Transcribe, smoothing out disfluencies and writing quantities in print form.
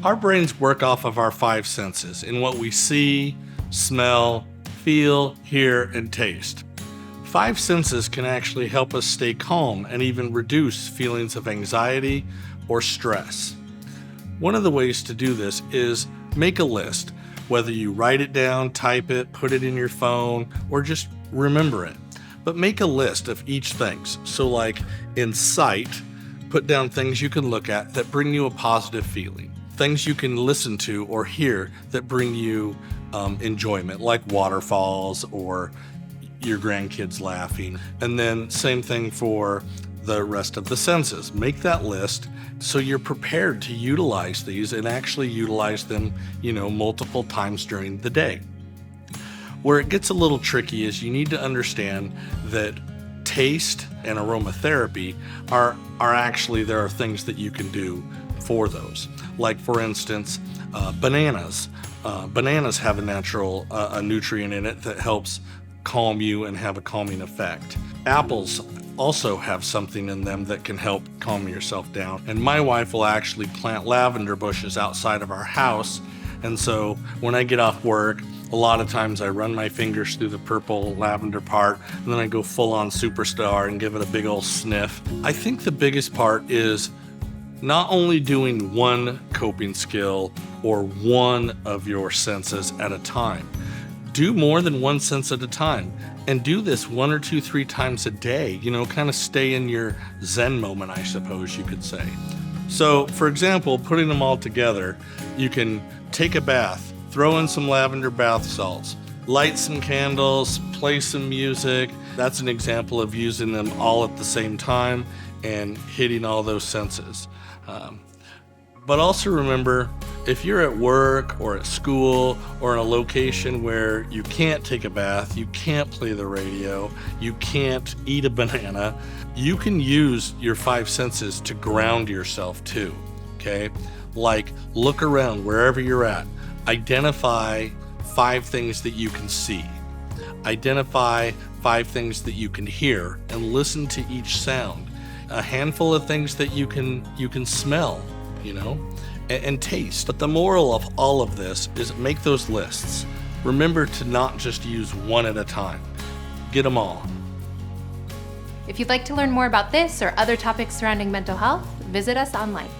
Our brains work off of our five senses in what we see, smell, feel, hear, and taste. Five senses can actually help us stay calm and even reduce feelings of anxiety or stress. One of the ways to do this is make a list, whether you write it down, type it, put it in your phone, or just remember it. But make a list of each thing. So like in sight, put down things you can look at that bring you a positive feeling. Things you can listen to or hear that bring you enjoyment, like waterfalls or your grandkids laughing. And then same thing for the rest of the senses. Make that list so you're prepared to utilize these and actually utilize them, multiple times during the day. Where it gets a little tricky is you need to understand that taste and aromatherapy are actually, there are things that you can do for those. Like for instance, bananas. Bananas have a natural a nutrient in it that helps calm you and have a calming effect. Apples also have something in them that can help calm yourself down. And my wife will actually plant lavender bushes outside of our house. And so when I get off work, a lot of times I run my fingers through the purple lavender part, and then I go full on superstar and give it a big old sniff. I think the biggest part is not only doing one coping skill or one of your senses at a time. Do more than one sense at a time, and do this 1 or 2, 3 times a day, kind of stay in your Zen moment, I suppose you could say. So for example, putting them all together, you can take a bath, throw in some lavender bath salts, light some candles, play some music. That's an example of using them all at the same time and hitting all those senses. But also remember, if you're at work or at school or in a location where you can't take a bath, you can't play the radio, you can't eat a banana, you can use your five senses to ground yourself too, okay? Like look around wherever you're at. Identify 5 things that you can see. Identify 5 things that you can hear and listen to each sound. A handful of things that you can smell, and taste. But the moral of all of this is make those lists. Remember to not just use one at a time. Get them all. If you'd like to learn more about this or other topics surrounding mental health, visit us online.